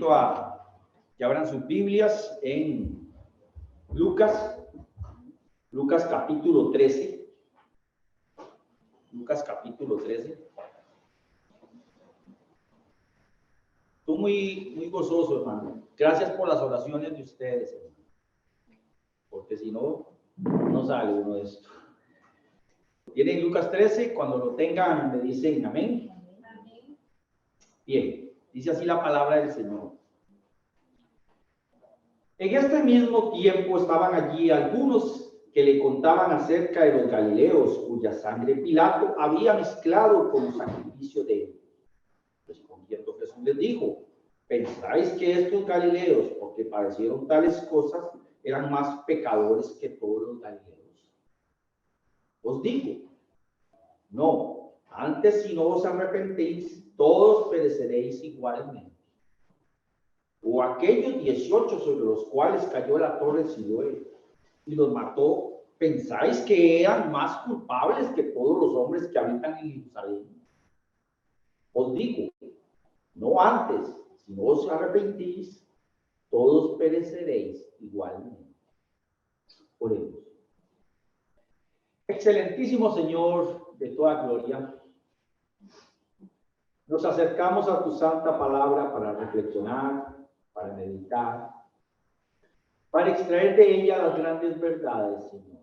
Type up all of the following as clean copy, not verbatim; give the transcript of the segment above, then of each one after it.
invito a que abran sus Biblias en Lucas capítulo 13. Lucas capítulo 13. Estoy muy gozoso, hermano. Gracias por las oraciones de ustedes, hermano. Porque si no, no sale uno de esto. Tienen Lucas 13, cuando lo tengan me dicen amén. Bien, dice así la palabra del Señor. En este mismo tiempo estaban allí algunos que le contaban acerca de los galileos, cuya sangre Pilato había mezclado con el sacrificio de ellos. Respondiendo Jesús les dijo: ¿pensáis que estos galileos, porque padecieron tales cosas, eran más pecadores que todos los galileos? Os digo, no, antes si no os arrepentéis, todos pereceréis igualmente. O aquellos 18 sobre los cuales cayó la torre de Siloé y los mató, ¿pensáis que eran más culpables que todos los hombres que habitan en Jerusalén? Os digo, no antes, si no os arrepentís, todos pereceréis igualmente. Oremos. Excelentísimo Señor de toda gloria, nos acercamos a tu santa palabra para reflexionar, para meditar, para extraer de ella las grandes verdades, Señor.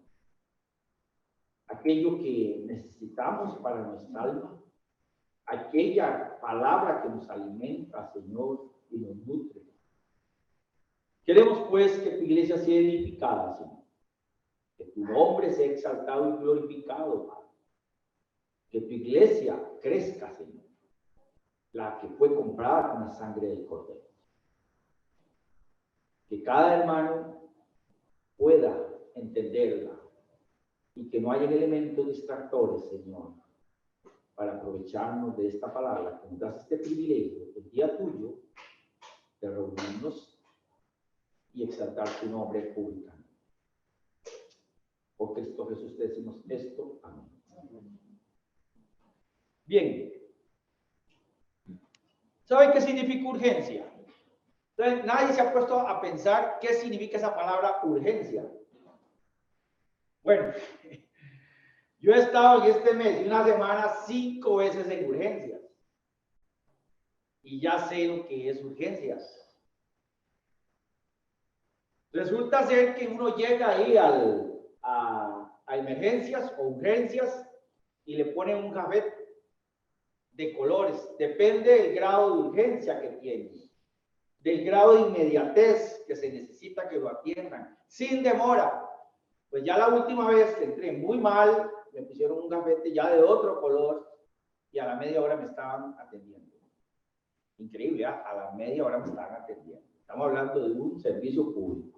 Aquello que necesitamos para nuestra alma, aquella palabra que nos alimenta, Señor, y nos nutre. Queremos, pues, que tu iglesia sea edificada, Señor. Que tu nombre sea exaltado y glorificado, Padre. Que tu iglesia crezca, Señor. La que fue comprada con la sangre del Cordero. Que cada hermano pueda entenderla y que no haya elementos distractores, Señor, para aprovecharnos de esta palabra, que nos das este privilegio, el día tuyo, de reunirnos y exaltar tu nombre públicamente. Por Cristo Jesús te decimos esto. Amén. Bien. ¿Saben qué significa urgencia? Entonces, nadie se ha puesto a pensar qué significa esa palabra urgencia. Bueno, yo he estado en este mes y una semana 5 veces en urgencias. Y ya sé lo que es urgencias. Resulta ser que uno llega ahí a emergencias o urgencias y le ponen un gafete de colores. Depende del grado de urgencia que tiene, del grado de inmediatez que se necesita que lo atiendan, sin demora. Pues ya la última vez que entré muy mal, me pusieron un gafete ya de otro color y a la media hora me estaban atendiendo. Increíble, ¿eh? A la media hora me estaban atendiendo. Estamos hablando de un servicio público.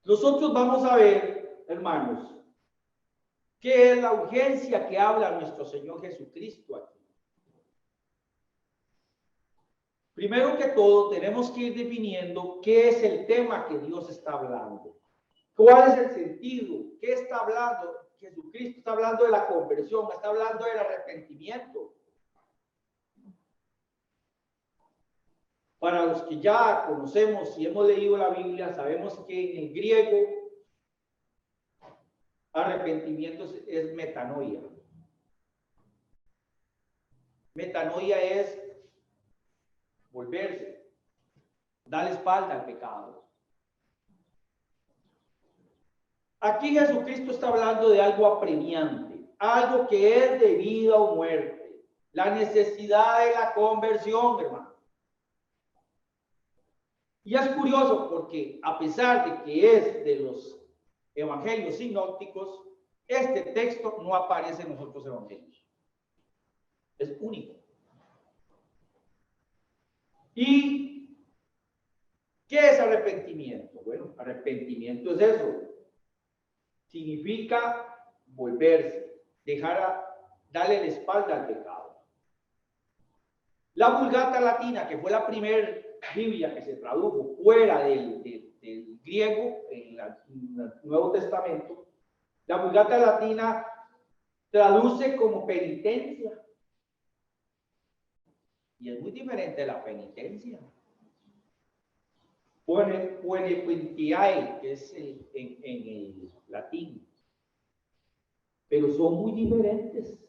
Nosotros vamos a ver, hermanos, qué es la urgencia que habla nuestro Señor Jesucristo aquí. Primero que todo, tenemos que ir definiendo qué es el tema que Dios está hablando. ¿Cuál es el sentido? ¿Qué está hablando? Jesucristo está hablando de la conversión, está hablando del arrepentimiento. Para los que ya conocemos y hemos leído la Biblia, sabemos que en el griego arrepentimiento es metanoia. Metanoia es volverse, dar espalda al pecado. Aquí Jesucristo está hablando de algo apremiante, algo que es de vida o muerte, la necesidad de la conversión, hermano. Y es curioso porque a pesar de que es de los evangelios sinópticos, este texto no aparece en los otros evangelios. Es único. ¿Y qué es arrepentimiento? Bueno, arrepentimiento es eso. Significa volverse, darle la espalda al pecado. La Vulgata Latina, que fue la primera Biblia que se tradujo fuera del griego en el Nuevo Testamento, la Vulgata Latina traduce como penitencia. Y es muy diferente de la penitencia. Puenepentiae, que es en el latín. Pero son muy diferentes.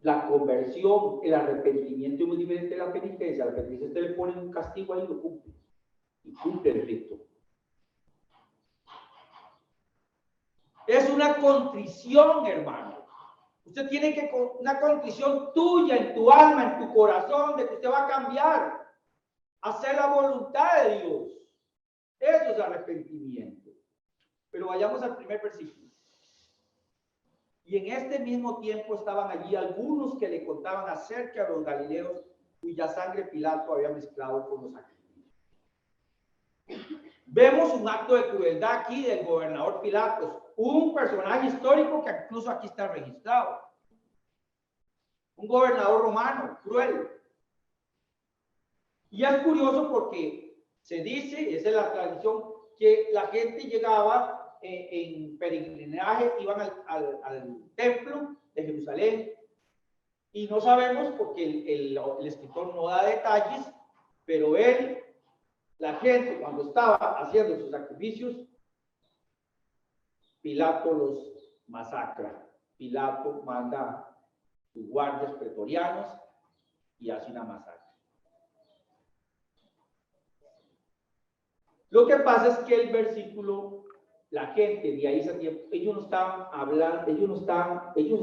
La conversión, el arrepentimiento es muy diferente de la penitencia. A la penitencia usted le pone un castigo ahí y lo cumple. Y cumple el rito. Es una contrición, hermano. Usted tiene que, una contrición tuya en tu alma, en tu corazón, de que usted va a cambiar, hacer la voluntad de Dios. Eso es arrepentimiento. Pero vayamos al primer versículo. Y en este mismo tiempo estaban allí algunos que le contaban acerca de los galileos cuya sangre Pilato había mezclado con los sacrificios. Vemos un acto de crueldad aquí del gobernador Pilatos, un personaje histórico que incluso aquí está registrado. Un gobernador romano, cruel. Y es curioso porque se dice, esa es la tradición, que la gente llegaba en peregrinaje, iban al templo de Jerusalén, y no sabemos porque el escritor no da detalles, pero él, la gente cuando estaba haciendo sus sacrificios, Pilato los masacra. Pilato manda sus guardias pretorianos y hace una masacre. Lo que pasa es que el versículo, la gente de ahí ese tiempo, ellos no estaban hablando, ellos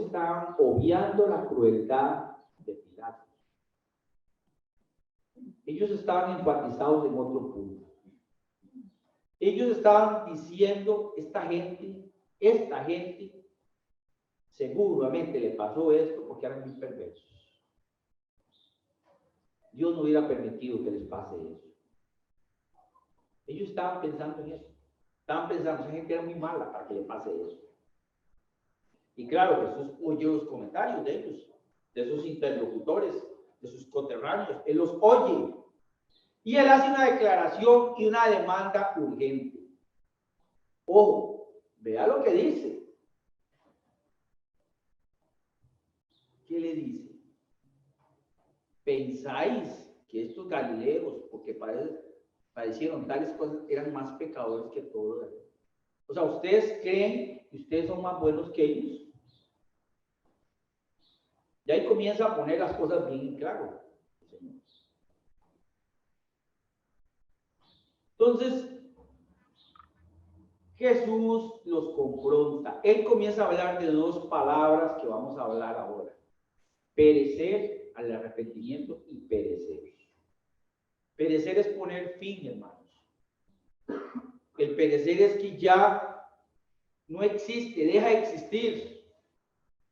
estaban obviando la crueldad de Pilato. Ellos estaban enfatizados en otro punto. Ellos estaban diciendo, esta gente, seguramente le pasó esto porque eran muy perversos. Dios no hubiera permitido que les pase eso. Ellos estaban pensando en eso. Estaban pensando, esa gente era muy mala para que le pase eso. Y claro, Jesús oye los comentarios de ellos, de esos interlocutores, de sus coterráneos. Él los oye. Y él hace una declaración y una demanda urgente. Ojo, vea lo que dice. ¿Qué le dice? ¿Pensáis que estos galileos, porque padecieron tales cosas, eran más pecadores que todos? O sea, ¿ustedes creen que ustedes son más buenos que ellos? Y ahí comienza a poner las cosas bien en claro. Entonces, Jesús los confronta. Él comienza a hablar de dos palabras que vamos a hablar ahora. Perecer al arrepentimiento y perecer. Perecer es poner fin, hermanos. El perecer es que ya no existe, deja de existir.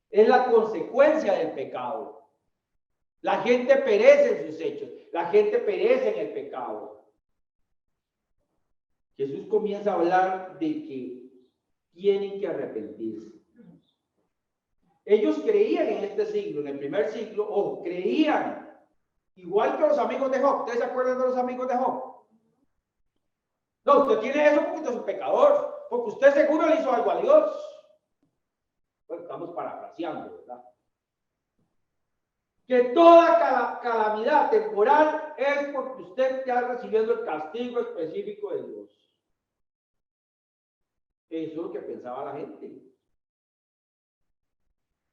Es la consecuencia del pecado. La gente perece en sus hechos. La gente perece en el pecado. Jesús comienza a hablar de que tienen que arrepentirse. Ellos creían en este siglo, en el primer siglo, o creían, igual que los amigos de Job. ¿Ustedes se acuerdan de los amigos de Job? No, usted tiene eso porque usted es un pecador, porque usted seguro le hizo algo a Dios. Bueno, estamos parafraseando, ¿verdad? Que toda calamidad temporal es porque usted está recibiendo el castigo específico de Dios. Eso es lo que pensaba la gente.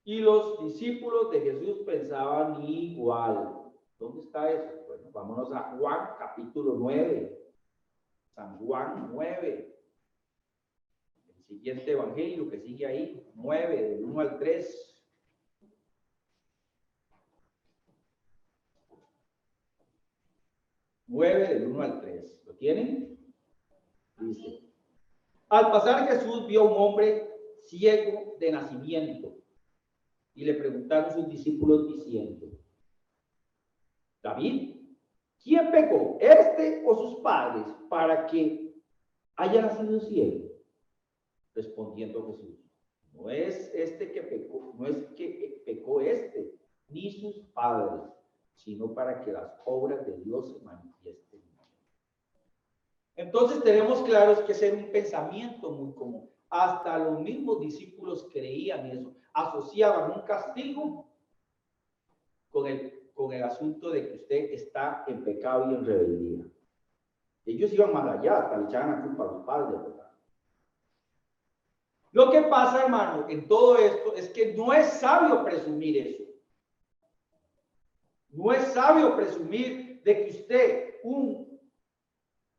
Y los discípulos de Jesús pensaban igual. ¿Dónde está eso? Bueno, vámonos a Juan capítulo 9. San Juan 9. El siguiente evangelio que sigue ahí, 9, del 1 al 3. Del 1 al 3. ¿Lo tienen? Dice: al pasar Jesús vio a un hombre ciego de nacimiento y le preguntaron sus discípulos diciendo: David, ¿quién pecó, este o sus padres, para que haya nacido ciego? Respondiendo Jesús: no es este que pecó, no es que pecó este, ni sus padres, sino para que las obras de Dios se manifiesten. Entonces tenemos claros que ese era un pensamiento muy común. Hasta los mismos discípulos creían eso, asociaban un castigo con el con el asunto de que usted está en pecado y en rebeldía. Ellos iban más allá, hasta le echaban la culpa a los padres, ¿verdad? Lo que pasa, hermano, en todo esto es que no es sabio presumir eso. No es sabio presumir de que usted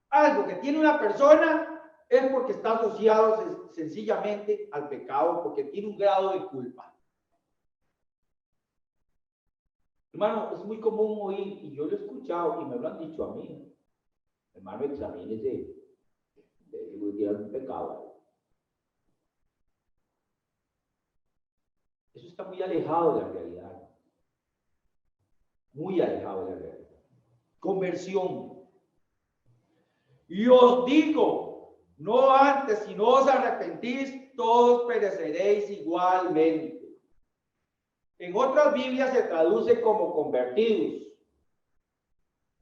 algo que tiene una persona es porque está asociado sencillamente al pecado, porque tiene un grado de culpa. Hermano, es muy común oír, y yo lo he escuchado y me lo han dicho a mí, hermano, examínese, de un pecado. Eso está muy alejado de la realidad. Muy alejado de la realidad. Conversión. Y os digo, no antes, si no os arrepentís, todos pereceréis igualmente. En otras Biblias se traduce como convertidos.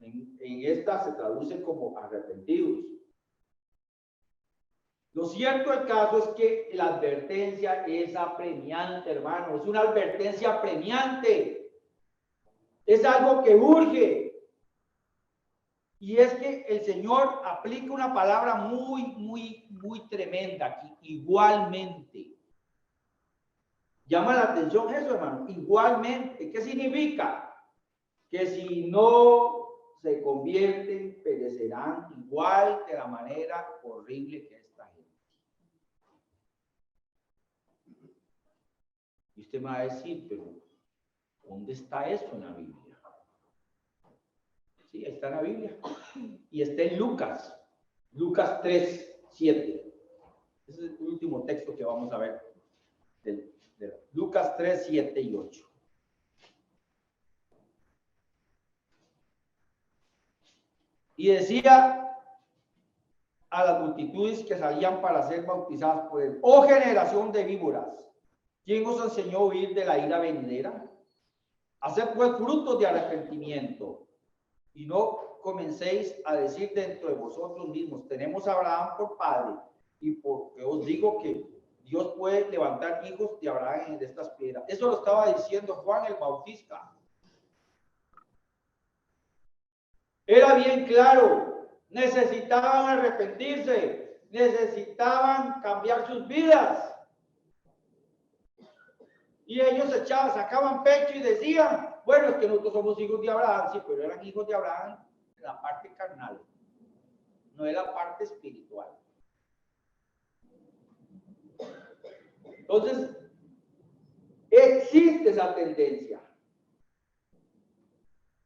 En esta se traduce como arrepentidos. Lo cierto del caso es que la advertencia es apremiante, hermano. Es una advertencia apremiante. Es algo que urge. Y es que el Señor aplica una palabra muy tremenda aquí. Igualmente. Llama la atención eso, hermano. Igualmente. ¿Qué significa? Que si no se convierten, perecerán igual de la manera horrible que esta gente. Y usted me va a decir, pero ¿dónde está eso en la Biblia? Sí, está en la Biblia. Y está en Lucas. Lucas 3, 7. Ese es el último texto que vamos a ver. De Lucas 3, 7 y 8. Y decía a las multitudes que salían para ser bautizadas por él: oh generación de víboras, ¿quién os enseñó a huir de la ira venidera? Haced pues frutos de arrepentimiento, y no comencéis a decir dentro de vosotros mismos: tenemos a Abraham por padre, y porque os digo que Dios puede levantar hijos de Abraham de estas piedras. Eso lo estaba diciendo Juan el Bautista. Era bien claro, necesitaban arrepentirse, necesitaban cambiar sus vidas. Y ellos sacaban pecho y decían: bueno, es que nosotros somos hijos de Abraham. Sí, pero eran hijos de Abraham en la parte carnal, no en la parte espiritual. Entonces, existe esa tendencia.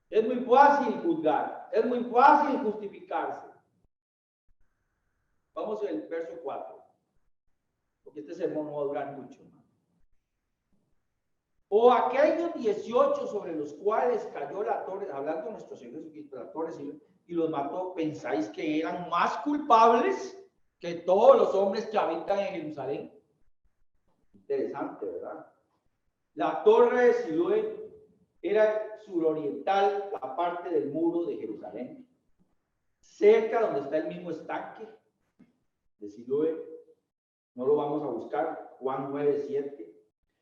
Es muy fácil juzgar, es muy fácil justificarse. Vamos al verso 4, porque este sermón no va a durar mucho. O aquellos 18 sobre los cuales cayó la torre, hablando de nuestro Señor Jesucristo, la torre y los mató, ¿pensáis que eran más culpables que todos los hombres que habitan en Jerusalén? Interesante, ¿verdad? La torre de Siloé era suroriental, la parte del muro de Jerusalén, cerca donde está el mismo estanque de Siloé. No lo vamos a buscar. Juan 9, 7.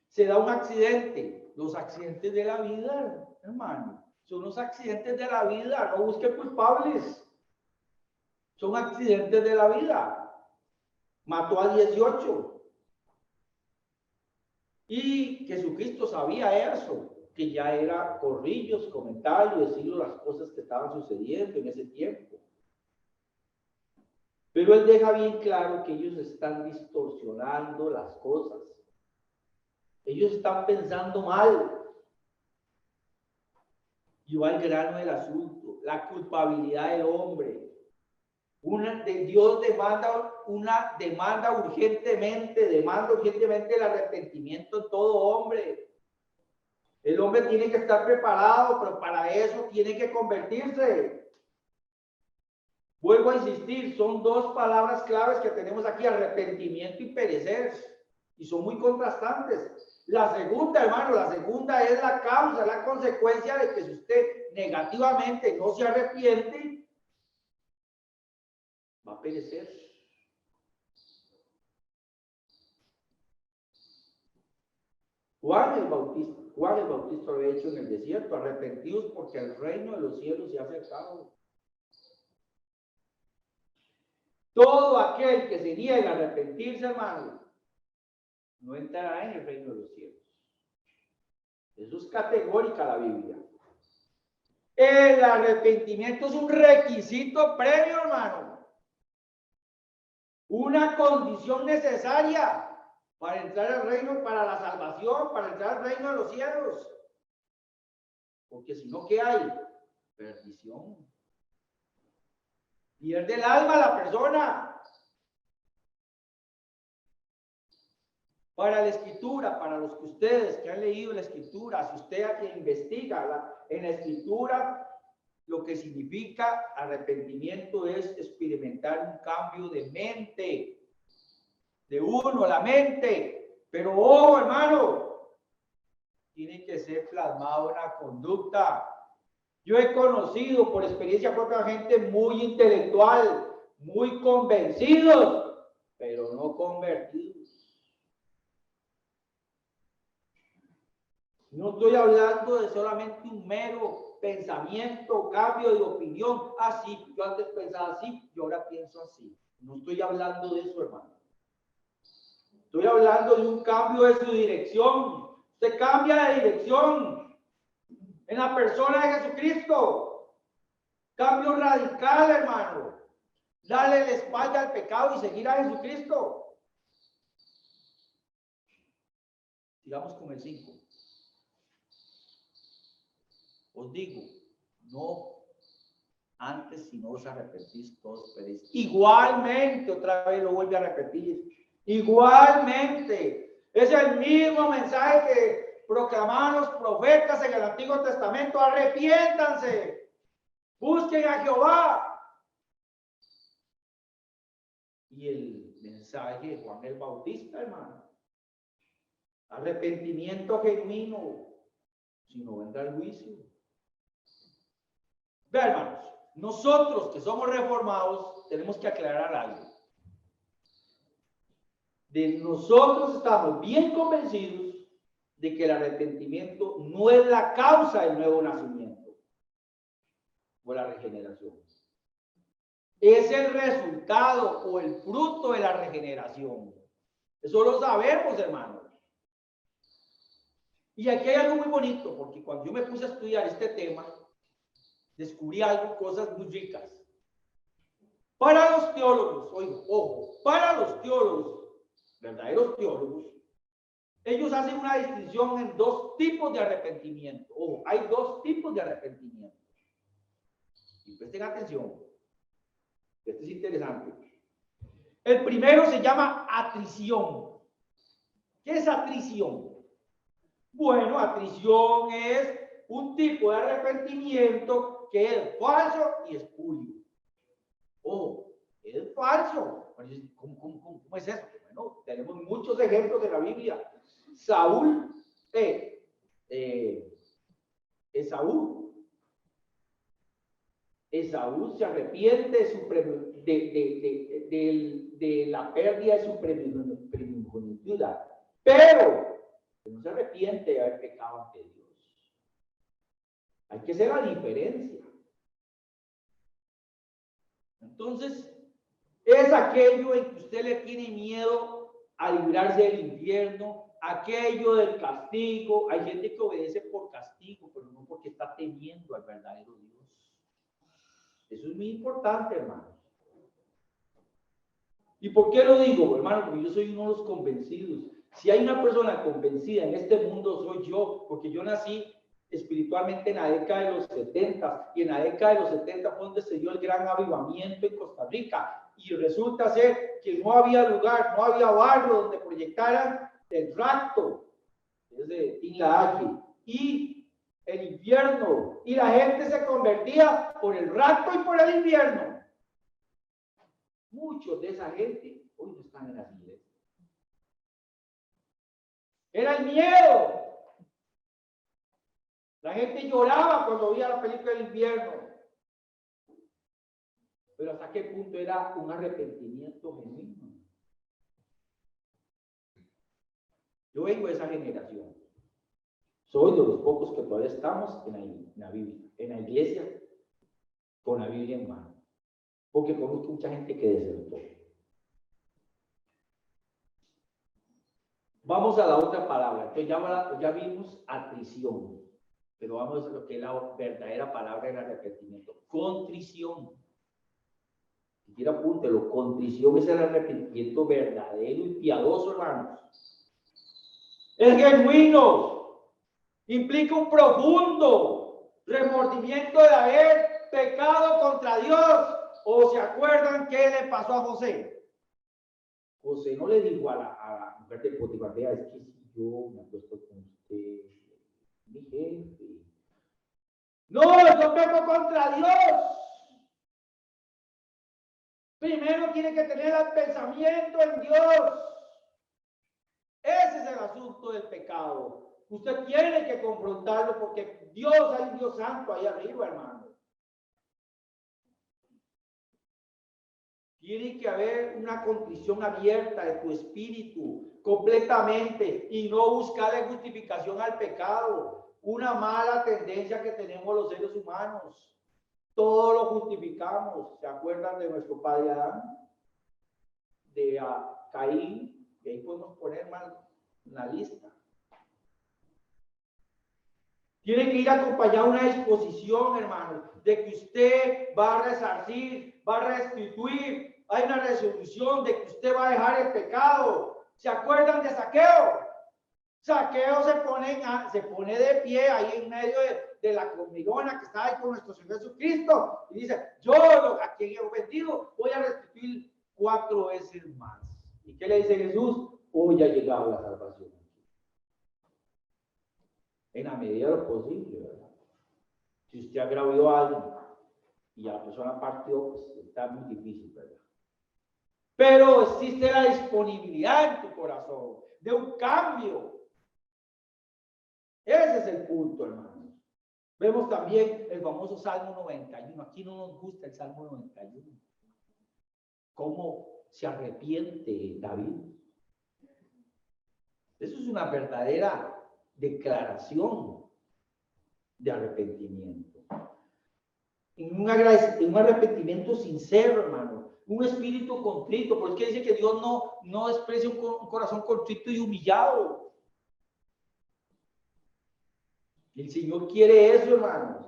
Se da un accidente. Los accidentes de la vida, hermano, son los accidentes de la vida. No busque culpables. Son accidentes de la vida. Mató a 18. Y Jesucristo sabía eso, que ya era corrillos, comentarios, decirlo las cosas que estaban sucediendo en ese tiempo. Pero él deja bien claro que ellos están distorsionando las cosas. Ellos están pensando mal. Y va al grano del asunto, la culpabilidad del hombre. Dios demanda urgentemente el arrepentimiento en todo hombre. El hombre tiene que estar preparado, pero para eso tiene que convertirse. Vuelvo a insistir, son dos palabras claves que tenemos aquí: arrepentimiento y perecer. Y son muy contrastantes. La segunda, hermano, la segunda es la causa, la consecuencia de que si usted negativamente no se arrepiente, va a perecer. Juan el Bautista lo ha hecho en el desierto, arrepentidos porque el reino de los cielos se ha acercado. Todo aquel que se niegue a arrepentirse, hermano, no entrará en el reino de los cielos. Eso es categórica la Biblia. El arrepentimiento es un requisito previo, hermano. Una condición necesaria para entrar al reino, para la salvación, para entrar al reino de los cielos. Porque si no, ¿qué hay? Perdición. Pierde el alma la persona. Para la escritura, para los que ustedes que han leído la escritura, si usted investiga en la escritura, lo que significa arrepentimiento es experimentar un cambio de mente, de uno, la mente. Pero, oh, hermano, tiene que ser plasmado en la conducta. Yo he conocido por experiencia propia gente muy intelectual, muy convencidos, pero no convertidos. No estoy hablando de solamente un mero pensamiento, cambio de opinión. Ah, sí, yo antes pensaba así, yo ahora pienso así. No estoy hablando de eso, hermano. Estoy hablando de un cambio de su dirección. Usted cambia de dirección en la persona de Jesucristo. Cambio radical, hermano. Darle la espalda al pecado y seguir a Jesucristo. Sigamos con el 5. Os digo, no antes si no os arrepentís, todos perecéis. Igualmente, otra vez lo vuelve a repetir. Igualmente, es el mismo mensaje que proclamaban los profetas en el Antiguo Testamento. Arrepiéntanse, busquen a Jehová. Y el mensaje de Juan el Bautista, hermano. Arrepentimiento genuino, si no vendrá el juicio. Vean, hermanos, nosotros que somos reformados tenemos que aclarar algo. Nosotros estamos bien convencidos de que el arrepentimiento no es la causa del nuevo nacimiento o la regeneración. Es el resultado o el fruto de la regeneración. Eso lo sabemos, hermanos. Y aquí hay algo muy bonito, porque cuando yo me puse a estudiar este tema, descubrí cosas muy ricas. Para los teólogos, ojo, para los teólogos, verdaderos teólogos, ellos hacen una distinción en dos tipos de arrepentimiento. Ojo, hay dos tipos de arrepentimiento. Y presten atención, esto es interesante. El primero se llama atrición. ¿Qué es atrición? Bueno, atrición es un tipo de arrepentimiento que es falso y espurio. Ojo, es falso. ¿Cómo es eso? Bueno, tenemos muchos ejemplos de la Biblia. Esaú se arrepiente de la pérdida de su primogenitura, pero no se arrepiente de haber pecado ante Dios. Hay que hacer la diferencia. Entonces, es aquello en que usted le tiene miedo a librarse del infierno, aquello del castigo. Hay gente que obedece por castigo, pero no porque está temiendo al verdadero Dios. Eso es muy importante, hermano. ¿Y por qué lo digo, hermano? Porque yo soy uno de los convencidos. Si hay una persona convencida en este mundo, soy yo, porque yo nací espiritualmente en la década de los 70, y en la década de los 70 fue donde se dio el gran avivamiento en Costa Rica, y resulta ser que no había lugar, no había barrio donde proyectaran el rapto, desde Tinlahaye, y el infierno, y la gente se convertía por el rapto y por el infierno. Muchos de esa gente hoy no están en las iglesias. Era el miedo. La gente lloraba cuando veía la película del infierno. Pero hasta qué punto era un arrepentimiento genuino. Yo vengo de esa generación. Soy de los pocos que todavía estamos en la Biblia, en la iglesia, con la Biblia en mano. Porque conozco mucha gente que desertó. Vamos a la otra palabra. Entonces ya vimos atrición. Pero vamos a lo que es la verdadera palabra del arrepentimiento. Contrición. Si quiere apúntelo. Contrición es el arrepentimiento verdadero y piadoso, hermanos. Es genuino. Implica un profundo remordimiento de haber pecado contra Dios. ¿O se acuerdan qué le pasó a José? José no le dijo a la mujer de Potifar, vea, es que si yo me acuesto con usted, mi jefe. No, yo peco contra Dios. Primero tiene que tener el pensamiento en Dios. Ese es el asunto del pecado. Usted tiene que confrontarlo porque Dios, hay un Dios santo ahí arriba, hermano. Tiene que haber una contrición abierta de tu espíritu completamente y no buscarle justificación al pecado. Una mala tendencia que tenemos los seres humanos. Todo lo justificamos. ¿Se acuerdan de nuestro padre Adán? De Caín. Y ahí podemos poner mal una lista. Tiene que ir acompañada una disposición, hermano, de que usted va a resarcir, va a restituir. Hay una resolución de que usted va a dejar el pecado. ¿Se acuerdan de Zaqueo? Zaqueo se pone de pie ahí en medio de la comilona que está ahí con nuestro Señor Jesucristo y dice, yo a quien he ofendido voy a restituir 4 veces más. ¿Y qué le dice Jesús? Hoy ha llegado la salvación. En la medida de lo posible, ¿verdad? Si usted agravió a alguien y a la persona partió, pues está muy difícil, ¿verdad? Pero existe la disponibilidad en tu corazón de un cambio. Ese es el punto, hermanos. Vemos también el famoso Salmo 91. Aquí no nos gusta el Salmo 91. ¿Cómo se arrepiente David? Eso es una verdadera declaración de arrepentimiento. En un arrepentimiento sincero, hermano. Un espíritu contrito. Porque dice que Dios no desprecia un corazón contrito y humillado. El Señor quiere eso, hermanos.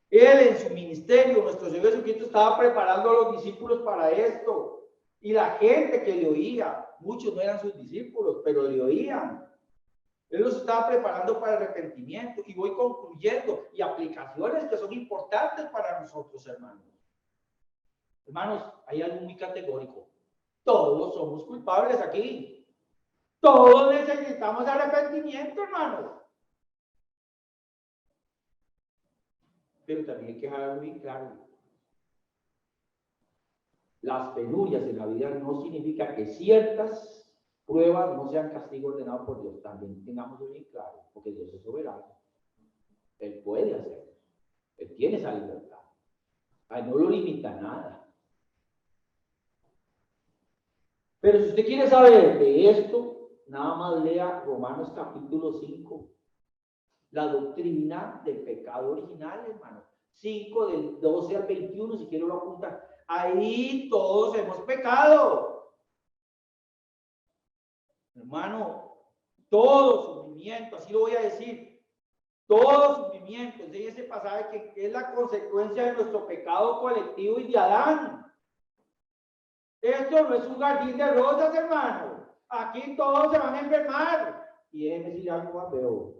Él en su ministerio, nuestro Señor Jesucristo, estaba preparando a los discípulos para esto. Y la gente que le oía, muchos no eran sus discípulos, pero le oían. Él los estaba preparando para el arrepentimiento. Y voy concluyendo. Y aplicaciones que son importantes para nosotros, hermanos. Hermanos, hay algo muy categórico. Todos somos culpables aquí. Todos necesitamos arrepentimiento, hermanos. Pero también hay que dejar algo muy claro. Las penurias en la vida no significa que ciertas pruebas no sean castigo ordenado por Dios. También tengamos muy claro, porque Dios es soberano. Él puede hacerlo. Él tiene esa libertad. A él no lo limita nada. Pero si usted quiere saber de esto, nada más lea Romanos capítulo 5. La doctrina del pecado original, hermano. 5 del 12 al 21, si quiero lo apuntar. Ahí todos hemos pecado. Hermano, todo sufrimiento, así lo voy a decir, todo sufrimiento, es ese pasaje que es la consecuencia de nuestro pecado colectivo y de Adán. Esto no es un jardín de rosas, hermano. Aquí todos se van a enfermar. Y déjenme decir algo más, pero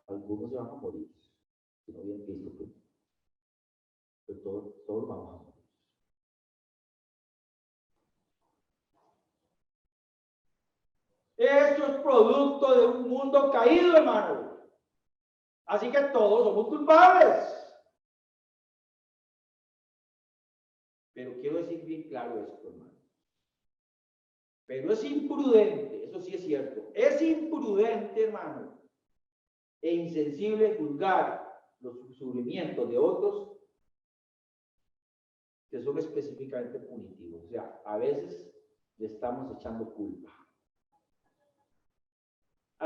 algunos se van a morir. Si no bien Cristo, pero todos vamos a morir. Esto es producto de un mundo caído, hermano. Así que todos somos culpables. Pero quiero decir bien claro esto, hermano. Pero es imprudente, eso sí es cierto. Es imprudente, hermano, e insensible juzgar los sufrimientos de otros que son específicamente punitivos. O sea, a veces le estamos echando culpa.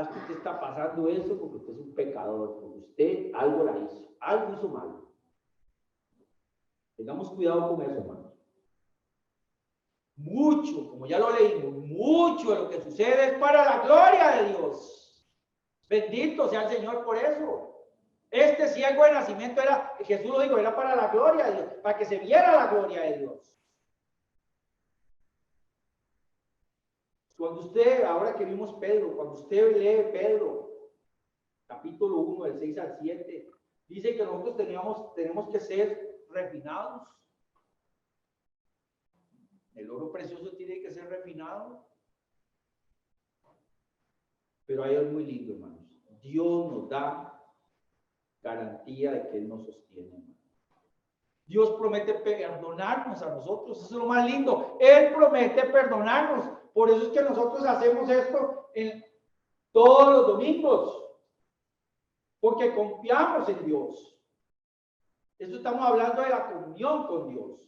es que usted está pasando eso porque usted es un pecador, porque usted algo la hizo, algo hizo mal. Tengamos cuidado con eso, hermano. Mucho, como ya lo leímos, mucho de lo que sucede es para la gloria de Dios. Bendito sea el Señor por eso. Este ciego de nacimiento era, Jesús lo dijo, era para la gloria de Dios, para que se viera la gloria de Dios. Cuando usted, ahora que vimos Pedro, cuando usted lee Pedro, capítulo 1, del 6 al 7, dice que nosotros tenemos que ser refinados. El oro precioso tiene que ser refinado. Pero hay algo muy lindo, hermanos. Dios nos da garantía de que Él nos sostiene, hermanos. Dios promete perdonarnos a nosotros. Eso es lo más lindo. Él promete perdonarnos. Por eso es que nosotros hacemos esto todos los domingos. Porque confiamos en Dios. Esto estamos hablando de la comunión con Dios.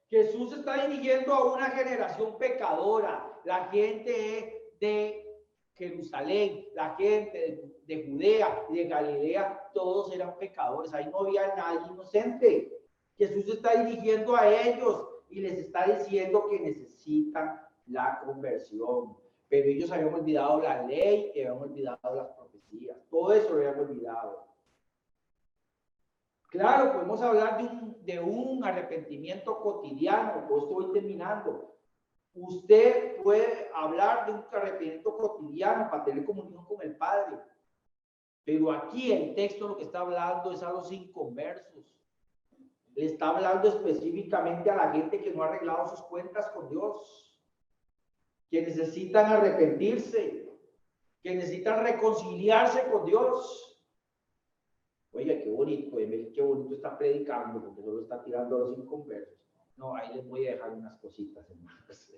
Jesús está dirigiendo a una generación pecadora, la gente de Jerusalén, la gente de Judea y de Galilea, todos eran pecadores, ahí no había nadie inocente. Jesús está dirigiendo a ellos y les está diciendo que necesitan la conversión, pero ellos habían olvidado la ley, habían olvidado las profecías, todo eso lo habían olvidado. Claro, podemos hablar de un arrepentimiento cotidiano. Yo estoy terminando. Usted puede hablar de un arrepentimiento cotidiano para tener comunión con el Padre. Pero aquí el texto lo que está hablando es a los inconversos. Le está hablando específicamente a la gente que no ha arreglado sus cuentas con Dios, que necesitan arrepentirse, que necesitan reconciliarse con Dios. Oye, qué bonito, qué bonito está predicando, porque solo está tirando a los inconversos. No, ahí les voy a dejar unas cositas, hermanos.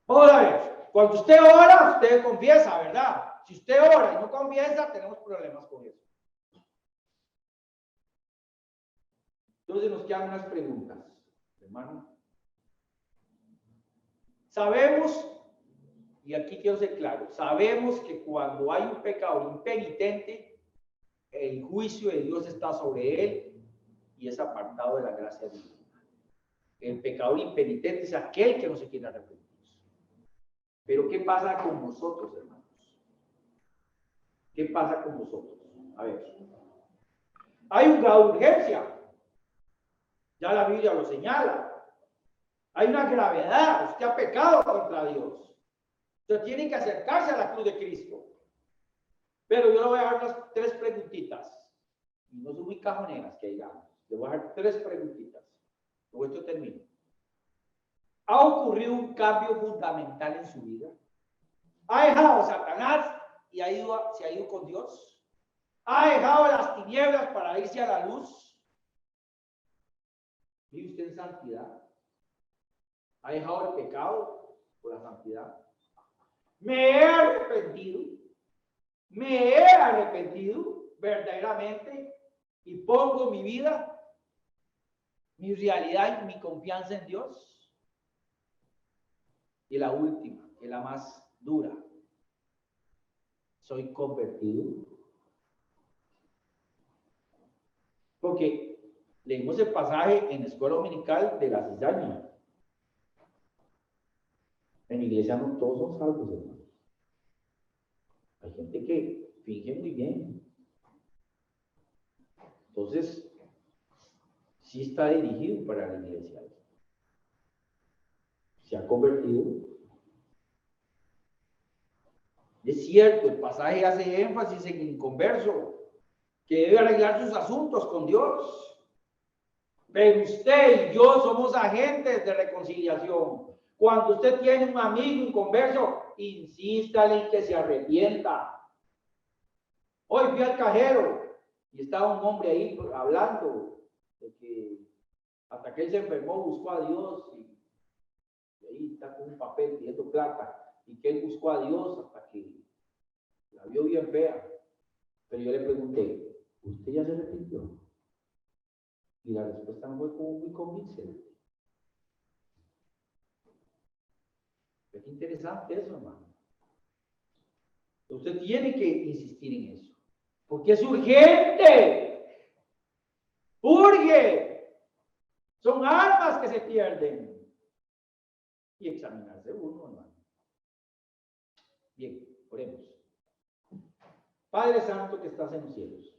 Vamos a ver, cuando usted ora, usted confiesa, ¿verdad? Si usted ora y no confiesa, tenemos problemas con eso. Entonces nos quedan unas preguntas, hermano. Sabemos, y aquí quiero ser claro, sabemos que cuando hay un pecador impenitente, el juicio de Dios está sobre él y es apartado de la gracia divina. El pecador impenitente es aquel que no se quiere arrepentir. Pero ¿qué pasa con nosotros, hermanos? ¿Qué pasa con nosotros? A ver. Hay un grado de urgencia. Ya la Biblia lo señala. Hay una gravedad. Usted ha pecado contra Dios. Usted tiene que acercarse a la cruz de Cristo. Pero yo le voy a dar unas 3 preguntitas. Y no son muy cajoneras que digamos. Le voy a dar 3 preguntitas. Luego esto termino. ¿Ha ocurrido un cambio fundamental en su vida? ¿Ha dejado a Satanás y se ha ido con Dios? ¿Ha dejado las tinieblas para irse a la luz? ¿Vive usted en santidad? ¿Ha dejado el pecado por la santidad? ¿Me he arrepentido? ¿Me he arrepentido verdaderamente y pongo mi vida, mi realidad y mi confianza en Dios? Y la última, que es la más dura. ¿Soy convertido? Porque leímos el pasaje en la escuela dominical de la cizaña. En la iglesia no todos son salvos, hermanos. Hay gente que finge muy bien. Entonces, sí está dirigido para la iglesia. Se ha convertido. Es cierto, el pasaje hace énfasis en el inconverso, que debe arreglar sus asuntos con Dios. Pero usted y yo somos agentes de reconciliación. Cuando usted tiene un amigo inconverso, insístale en que se arrepienta. Hoy fui al cajero y estaba un hombre ahí hablando de que hasta que él se enfermó buscó a Dios y ahí está con un papel pidiendo plata y que él buscó a Dios hasta que la vio bien fea. Pero yo le pregunté, ¿usted ya se arrepintió? Y la respuesta no fue como muy convincente. Es interesante eso, hermano. Usted tiene que insistir en eso. Porque es urgente. Urge. Son almas que se pierden. Y examinarse uno, hermano. Bien, oremos. Padre Santo que estás en los cielos.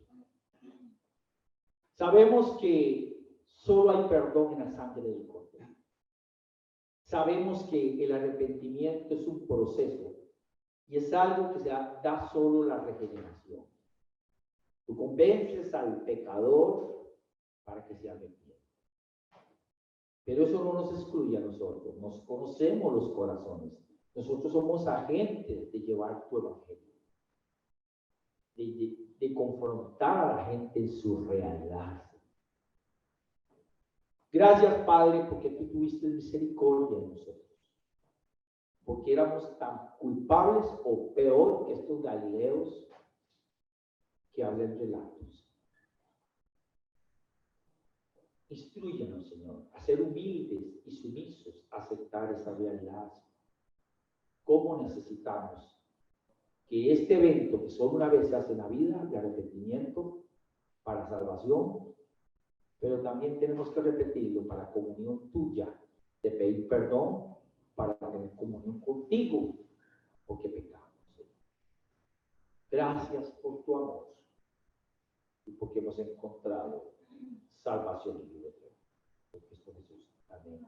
Sabemos que solo hay perdón en la sangre del Cordero. Sabemos que el arrepentimiento es un proceso y es algo que se da solo la regeneración. Tú convences al pecador para que se arrepienta. Pero eso no nos excluye a nosotros. Nos conocemos los corazones. Nosotros somos agentes de llevar tu evangelio. De confrontar a la gente en su realidad. Gracias, Padre, porque tú tuviste misericordia de nosotros. Porque éramos tan culpables o peor que estos galileos que hablan relatos. Instrúyenos, Señor, a ser humildes y sumisos, a aceptar esa realidad. ¿Cómo necesitamos que este evento que solo una vez se hace en la vida, de arrepentimiento para salvación, pero también tenemos que repetirlo para comunión tuya, de pedir perdón para tener comunión contigo, porque pecamos. Gracias por tu amor y porque hemos encontrado salvación y libertad. Porque esto Jesús. Amén.